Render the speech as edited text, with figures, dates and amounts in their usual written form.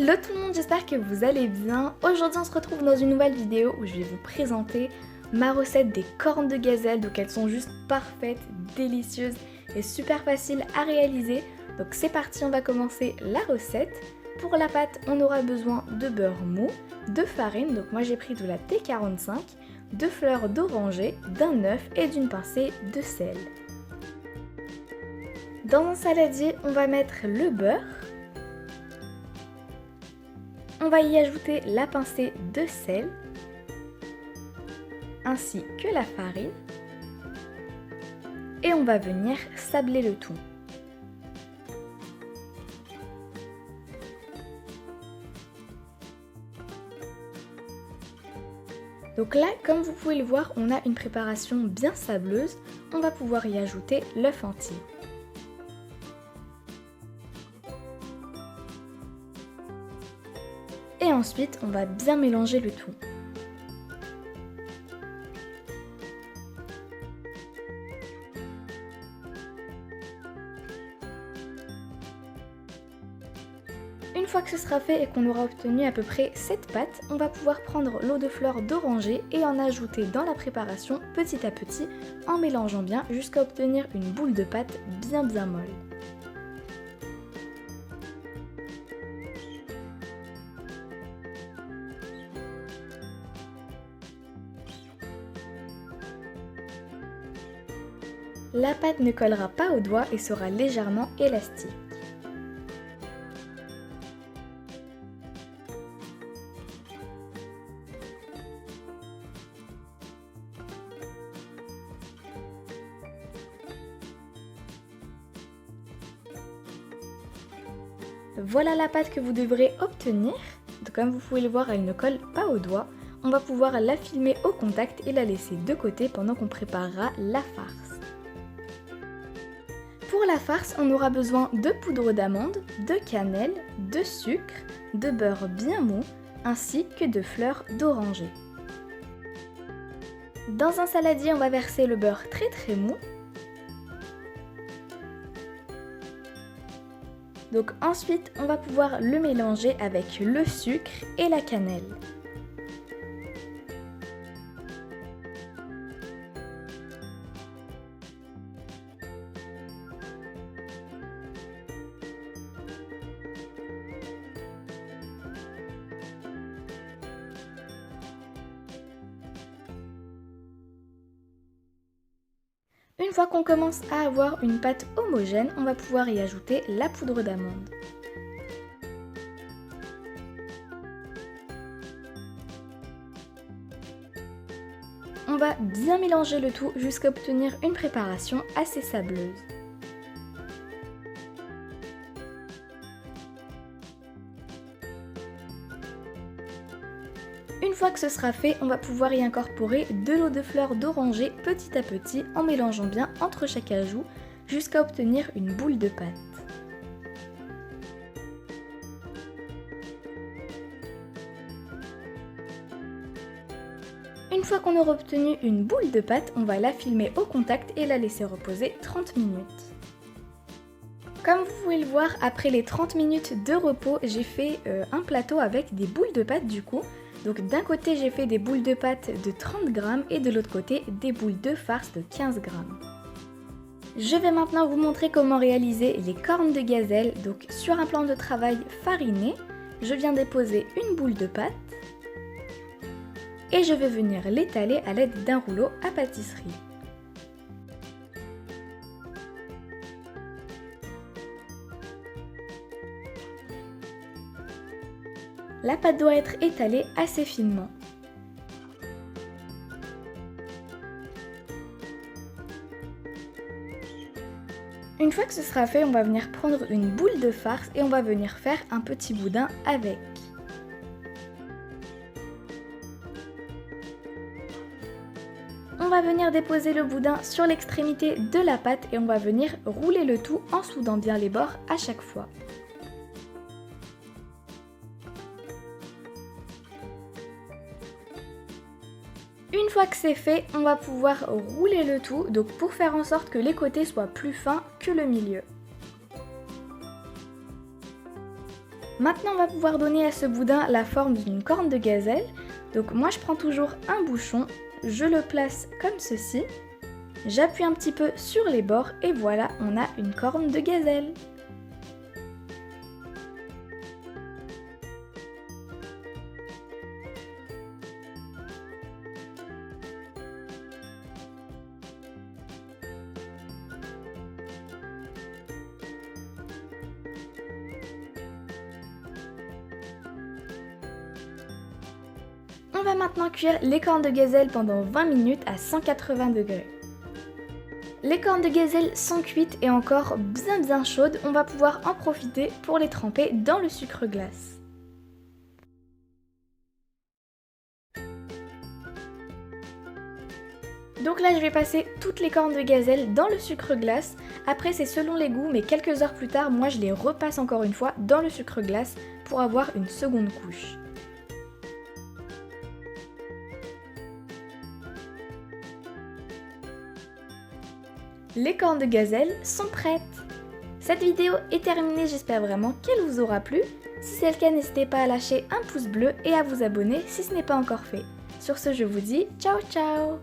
Hello tout le monde, j'espère que vous allez bien. Aujourd'hui on se retrouve dans une nouvelle vidéo où je vais vous présenter ma recette des cornes de gazelle. Donc elles sont juste parfaites, délicieuses et super faciles à réaliser. Donc c'est parti, on va commencer la recette. Pour la pâte, on aura besoin de beurre mou, de farine, donc moi j'ai pris de la T45, de fleurs d'oranger, d'un œuf et d'une pincée de sel. Dans un saladier, on va mettre le beurre. On va y ajouter la pincée de sel, ainsi que la farine. Et on va venir sabler le tout. Donc là, comme vous pouvez le voir, on a une préparation bien sableuse. On va pouvoir y ajouter l'œuf entier. Et ensuite, on va bien mélanger le tout. Une fois que ce sera fait et qu'on aura obtenu à peu près cette pâte, on va pouvoir prendre l'eau de fleur d'oranger et en ajouter dans la préparation petit à petit en mélangeant bien jusqu'à obtenir une boule de pâte bien molle. La pâte ne collera pas aux doigts et sera légèrement élastique. Voilà la pâte que vous devrez obtenir. Donc, comme vous pouvez le voir, elle ne colle pas aux doigts. On va pouvoir la filmer au contact et la laisser de côté pendant qu'on préparera la farce. Pour la farce, on aura besoin de poudre d'amande, de cannelle, de sucre, de beurre bien mou, ainsi que de fleurs d'oranger. Dans un saladier, on va verser le beurre très mou. Donc ensuite, on va pouvoir le mélanger avec le sucre et la cannelle. Une fois qu'on commence à avoir une pâte homogène, on va pouvoir y ajouter la poudre d'amande. On va bien mélanger le tout jusqu'à obtenir une préparation assez sableuse. Une fois que ce sera fait, on va pouvoir y incorporer de l'eau de fleur d'oranger petit à petit en mélangeant bien entre chaque ajout jusqu'à obtenir une boule de pâte. Une fois qu'on aura obtenu une boule de pâte, on va la filmer au contact et la laisser reposer 30 minutes. Comme vous pouvez le voir, après les 30 minutes de repos, j'ai fait un plateau avec des boules de pâte du coup. Donc d'un côté j'ai fait des boules de pâte de 30 grammes et de l'autre côté des boules de farce de 15 grammes. Je vais maintenant vous montrer comment réaliser les cornes de gazelle. Donc sur un plan de travail fariné, je viens déposer une boule de pâte et je vais venir l'étaler à l'aide d'un rouleau à pâtisserie. La pâte doit être étalée assez finement. Une fois que ce sera fait, on va venir prendre une boule de farce et on va venir faire un petit boudin avec. On va venir déposer le boudin sur l'extrémité de la pâte et on va venir rouler le tout en soudant bien les bords à chaque fois. Une fois que c'est fait, on va pouvoir rouler le tout, donc pour faire en sorte que les côtés soient plus fins que le milieu. Maintenant on va pouvoir donner à ce boudin la forme d'une corne de gazelle. Donc moi je prends toujours un bouchon, je le place comme ceci, j'appuie un petit peu sur les bords et voilà, on a une corne de gazelle. On va maintenant cuire les cornes de gazelle pendant 20 minutes à 180 degrés. Les cornes de gazelle sont cuites et encore bien chaudes, on va pouvoir en profiter pour les tremper dans le sucre glace. Donc là je vais passer toutes les cornes de gazelle dans le sucre glace, après c'est selon les goûts mais quelques heures plus tard moi je les repasse encore une fois dans le sucre glace pour avoir une seconde couche. Les cornes de gazelle sont prêtes. Cette vidéo est terminée, j'espère vraiment qu'elle vous aura plu. Si c'est le cas, n'hésitez pas à lâcher un pouce bleu et à vous abonner si ce n'est pas encore fait. Sur ce, je vous dis ciao ciao!